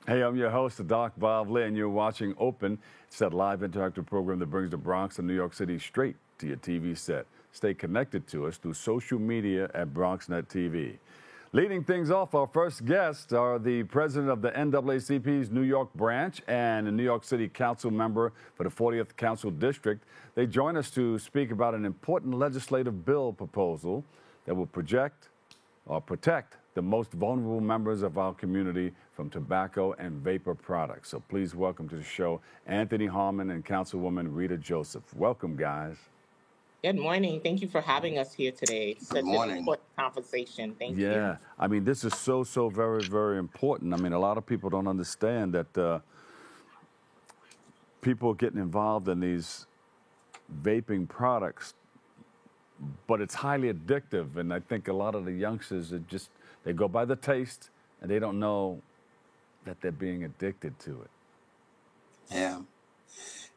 Hey, I'm your host, Doc Bob Lee, and you're watching Open. It's that live interactive program that brings the Bronx and New York City straight to your TV set. Stay connected to us through social media at BronxNet TV. Leading things off, our first guests are the president of the NAACP's New York branch and a New York City Council member for the 40th Council District. They join us to speak about an important legislative bill proposal that will protect the most vulnerable members of our community from tobacco and vapor products. So please welcome to the show Anthony Harmon and Councilwoman Rita Joseph. Welcome, guys. Good morning. Thank you for having us here today. Good Such an morning. important conversation. Thank you. Yeah, I mean, this is so very, very important. I mean, a lot of people don't understand that people are getting involved in these vaping products, but it's highly addictive. And I think a lot of the youngsters they go by the taste and they don't know that they're being addicted to it. Yeah.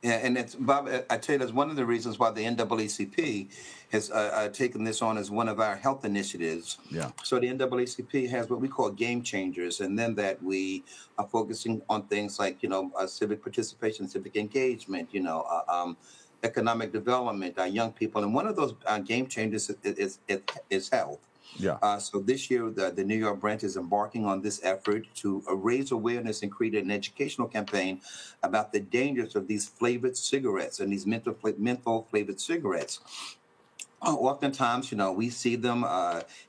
Yeah, and it's Bob. I tell you, that's one of the reasons why the NAACP has taken this on as one of our health initiatives. Yeah. So the NAACP has what we call game changers, and then that we are focusing on things like civic participation, civic engagement, economic development, young people, and one of those game changers is health. Yeah. So this year, the New York branch is embarking on this effort to raise awareness and create an educational campaign about the dangers of these flavored cigarettes and these menthol flavored cigarettes. Oftentimes, we see them.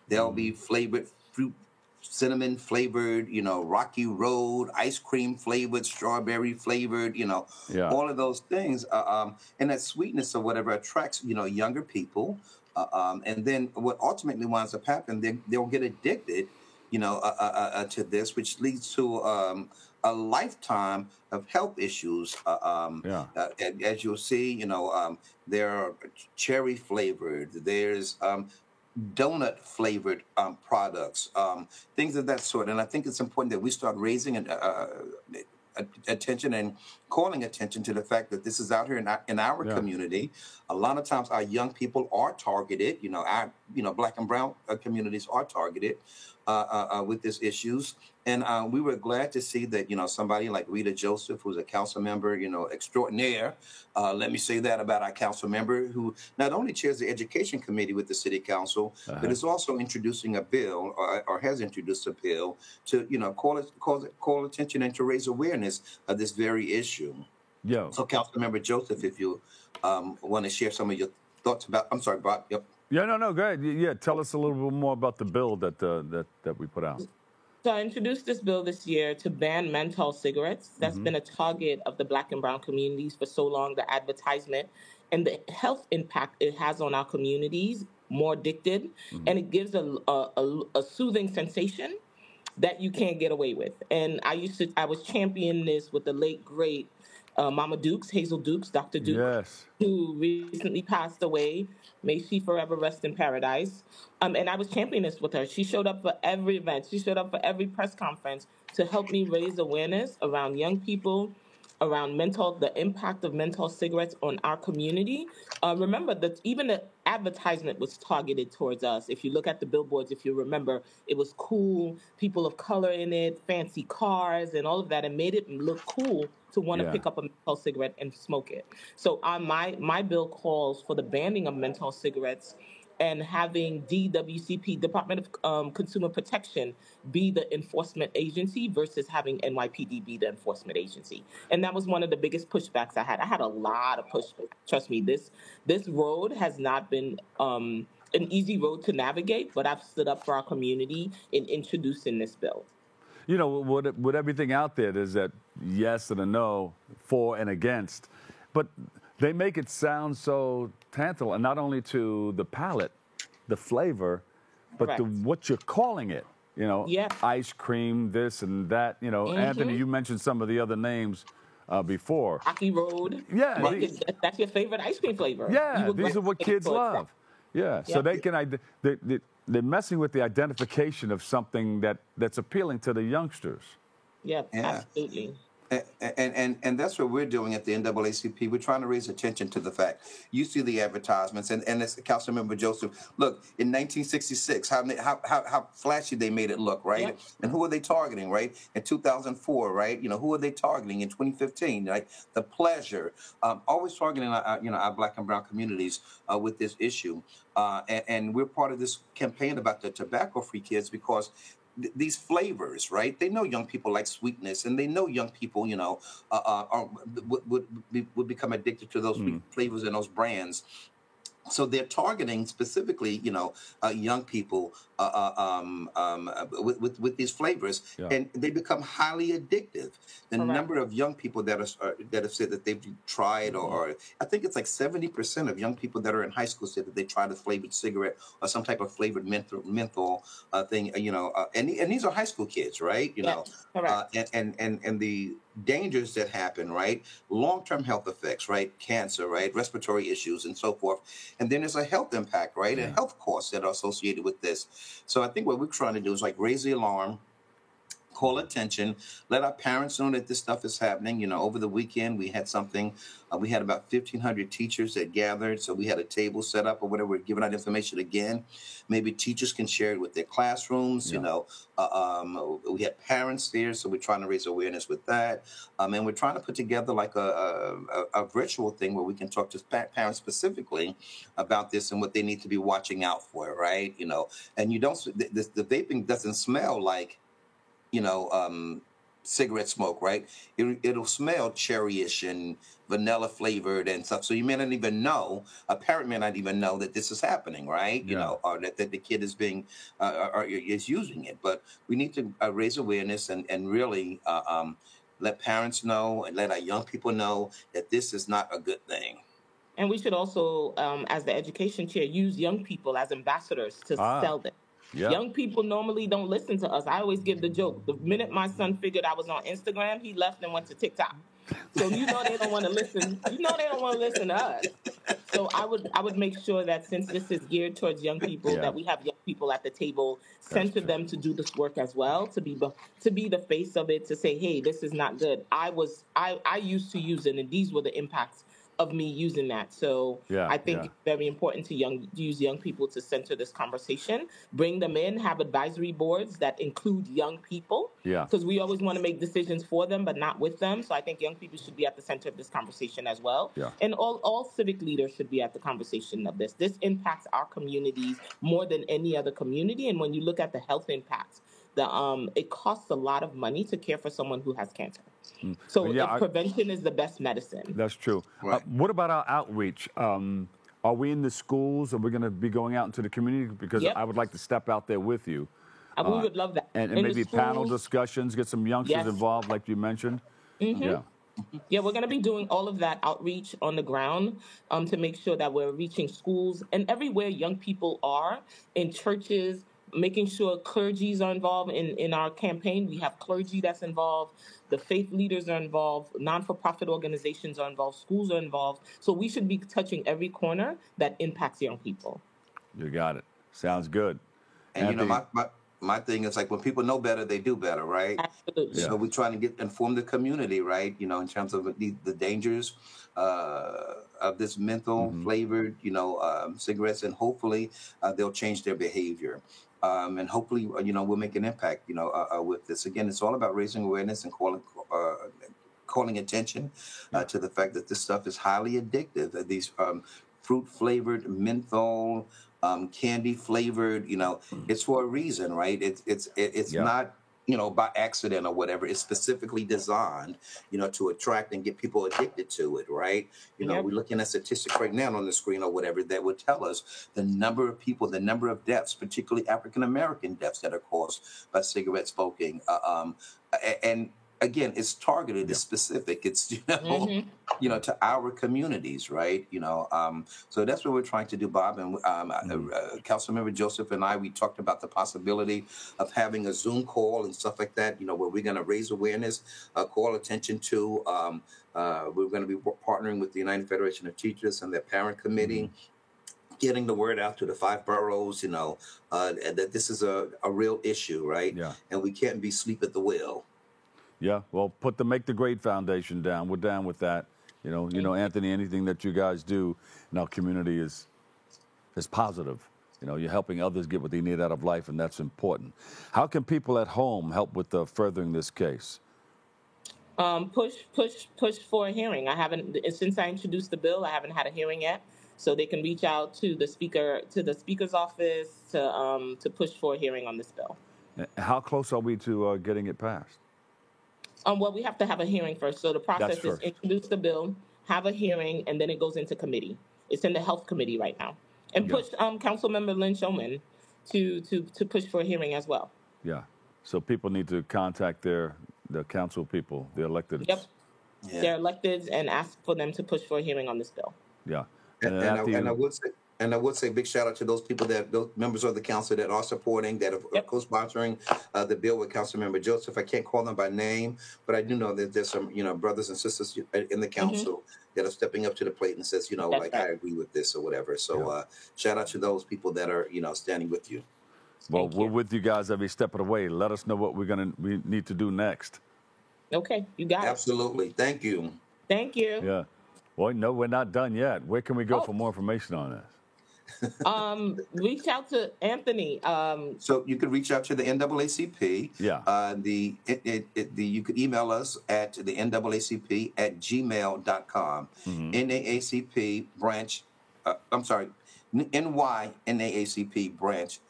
They'll be flavored fruit. Cinnamon flavored, Rocky Road, ice cream flavored, strawberry flavored, Yeah. all of those things. And that sweetness or whatever attracts, younger people. And then what ultimately winds up happening, they'll get addicted, to this, which leads to a lifetime of health issues. Yeah. As you'll see, there are cherry flavored. There's donut flavored products, things of that sort. And I think it's important that we start raising attention and calling attention to the fact that this is out here in our Yeah. community. A lot of times our young people are targeted, our black and brown communities are targeted with these issues. And we were glad to see that, somebody like Rita Joseph, who's a council member, extraordinaire. Let me say that about our council member, who not only chairs the education committee with the city council, but is also introducing a bill or has introduced a bill to, call attention and to raise awareness of this very issue. Yo. So, council member Joseph, if you want to share some of your thoughts about, I'm sorry, Bob. Yep. Yeah, no, go ahead. Yeah, tell us a little bit more about the bill that we put out. So I introduced this bill this year to ban menthol cigarettes. That's been a target of the black and brown communities for so long, the advertisement and the health impact it has on our communities, more addicted, and it gives a soothing sensation that you can't get away with. And I was championing this with the late, great Mama Dukes, Hazel Dukes, Dr. Dukes, Yes. who recently passed away. May she forever rest in paradise. And I was championing this with her. She showed up for every event. She showed up for every press conference to help me raise awareness around young people, around the impact of menthol cigarettes on our community. Remember that even the advertisement was targeted towards us. If you look at the billboards, if you remember, it was cool, people of color in it, fancy cars, and all of that, and made it look cool to want to Yeah. pick up a menthol cigarette and smoke it. So my bill calls for the banning of menthol cigarettes and having DWCP, Department of Consumer Protection, be the enforcement agency versus having NYPD be the enforcement agency. And that was one of the biggest pushbacks I had. I had a lot of pushback. Trust me, this road has not been an easy road to navigate, but I've stood up for our community in introducing this bill. You know, with everything out there, there's that yes and a no, for and against. But they make it sound so tantalizing, not only to the palate, the flavor, but Correct. what you're calling it. Yeah. Ice cream, this and that. Anthony, you mentioned some of the other names before. Rocky Road. Yeah, That's your favorite ice cream flavor. Yeah, You would these are what gravitate kids towards love. Yeah, so Yeah. they're messing with the identification of something that's appealing to the youngsters. Yeah, Yeah. absolutely. And that's what we're doing at the NAACP. We're trying to raise attention to the fact. You see the advertisements, and as Councilmember Joseph, look, in 1966, how flashy they made it look, right? Yep. And who are they targeting, right? In 2004, right? Who are they targeting in 2015, right? The pleasure, always targeting our Black and brown communities with this issue, and we're part of this campaign about the tobacco-free kids because these flavors, right? They know young people like sweetness, and they know young people, would become addicted to those sweet flavors and those brands. So they're targeting specifically, young people with these flavors, Yeah. and they become highly addictive. The Correct. number of young people that have said that they've tried, or I think it's like 70% of young people that are in high school said that they tried a flavored cigarette or some type of flavored menthol thing. And these are high school kids, right? Yes, correct. And the dangers that happen, right? Long-term health effects, right? Cancer, right? Respiratory issues and so forth. And then there's a health impact, right? And health costs that are associated with this. So I think what we're trying to do is like raise the alarm, call attention, let our parents know that this stuff is happening. Over the weekend, we had something, we had about 1,500 teachers that gathered. So we had a table set up or whatever. We're giving out information again. Maybe teachers can share it with their classrooms. Yeah. We had parents there, so we're trying to raise awareness with that. And we're trying to put together like a virtual thing where we can talk to parents specifically about this and what they need to be watching out for, right? And you don't, the vaping doesn't smell like, cigarette smoke, right? It'll smell cherryish and vanilla flavored and stuff. So you may not even know, a parent may not even know that this is happening, right? Or that the kid is being, or is using it. But we need to raise awareness and really let parents know and let our young people know that this is not a good thing. And we should also, as the education chair, use young people as ambassadors to sell them. Yeah. Young people normally don't listen to us. I always give the joke. The minute my son figured I was on Instagram, he left and went to TikTok. So they don't want to listen. They don't want to listen to us. So I would make sure that since this is geared towards young people, that we have young people at the table, center them to do this work as well, to be the face of it, to say, hey, this is not good. I used to use it, and these were the impacts of me using that. So I think it's very important to use young people to center this conversation, bring them in, have advisory boards that include young people. Because we always want to make decisions for them, but not with them. So I think young people should be at the center of this conversation as well. And all civic leaders should be at the conversation of this. This impacts our communities more than any other community. And when you look at the health impacts, it costs a lot of money to care for someone who has cancer. So prevention is the best medicine. That's true. Right. What about our outreach? Are we in the schools? Are we going to be going out into the community? Because I would like to step out there with you. We would love that. And maybe panel discussions, get some youngsters involved, like you mentioned. Yeah, we're going to be doing all of that outreach on the ground to make sure that we're reaching schools and everywhere young people are, in churches, making sure clergies are involved in our campaign. We have clergy that's involved. The faith leaders are involved. Non-for-profit organizations are involved. Schools are involved. So we should be touching every corner that impacts young people. You got it. Sounds good. And my thing is like when people know better, they do better, right? Absolutely. So we're trying to inform the community, right? In terms of the dangers of this menthol flavored, cigarettes, and hopefully they'll change their behavior. And hopefully, we'll make an impact, with this. Again, it's all about raising awareness and calling attention to the fact that this stuff is highly addictive. These fruit flavored menthol, candy flavored, it's for a reason, right? It's not, by accident or whatever. It's specifically designed, to attract and get people addicted to it, right? We're looking at statistics right now on the screen or whatever that would tell us the number of people, the number of deaths, particularly African-American deaths that are caused by cigarette smoking. And again, it's targeted, it's specific, it's, to our communities, right? So that's what we're trying to do, Bob. And Councilmember Joseph and I, we talked about the possibility of having a Zoom call and stuff like that, where we're going to raise awareness, call attention to, we're going to be partnering with the United Federation of Teachers and their parent committee, getting the word out to the 5 boroughs, that this is a real issue, right? And we can't be asleep at the wheel. Yeah, well, put the Make the Grade Foundation down. We're down with that. You know, Anthony, anything that you guys do in our community is positive. You're helping others get what they need out of life, and that's important. How can people at home help with furthering this case? Push for a hearing. I haven't, since I introduced the bill, I haven't had a hearing yet. So they can reach out to the speaker's office to push for a hearing on this bill. How close are we to getting it passed? Well, we have to have a hearing first. So the process is first. introduce the bill, have a hearing, and then it goes into committee. It's in the health committee right now, and push Councilmember Lynn Showman to push for a hearing as well. Yeah. So people need to contact the council people, the elected. Yep. Yeah. They're elected, and ask for them to push for a hearing on this bill. Yeah. And I would say big shout out to those people those members of the council that are supporting, that are co-sponsoring the bill with Councilmember Joseph. I can't call them by name, but I do know that there's some, brothers and sisters in the council that are stepping up to the plate and says, I agree with this or whatever. So shout out to those people that are, standing with you. Well, we're with you guys every step of the way. Let us know what we need to do next. Okay, you got it. Absolutely. Thank you. Thank you. Yeah. Well, no, we're not done yet. Where can we go for more information on this? Reach out to Anthony. So you can reach out to the NAACP. Yeah. You could email us at the NAACP@gmail.com. NAACP branch. NYNAACP branch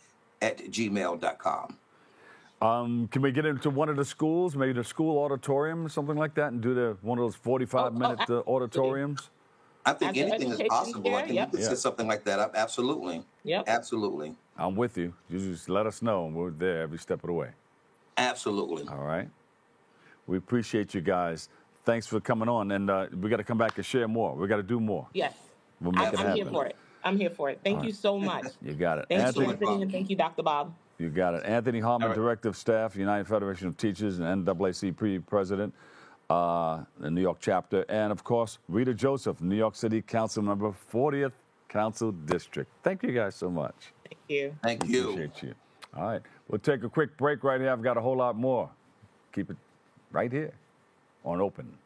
@gmail.com. Can we get into one of the schools, maybe the school auditorium or something like that, and do one of those 45-minute auditoriums? I think anything is possible. Chair, I think you could set something like that up. Absolutely. Yep. Absolutely. I'm with you. You just let us know, and we're there every step of the way. Absolutely. All right. We appreciate you guys. Thanks for coming on, and we got to come back and share more. We got to do more. Yes. We'll make it happen. I'm here for it. I'm here for it. Thank you so much. You got it. Thank you, Anthony, and thank you, Dr. Bob. You got it. Anthony Harmon, Director of Staff, United Federation of Teachers, and NAACP President, the New York chapter. And, of course, Rita Joseph, New York City Council Member, 40th Council District. Thank you guys so much. Thank you. Thank you. Appreciate you. All right. We'll take a quick break right here. I've got a whole lot more. Keep it right here on Open.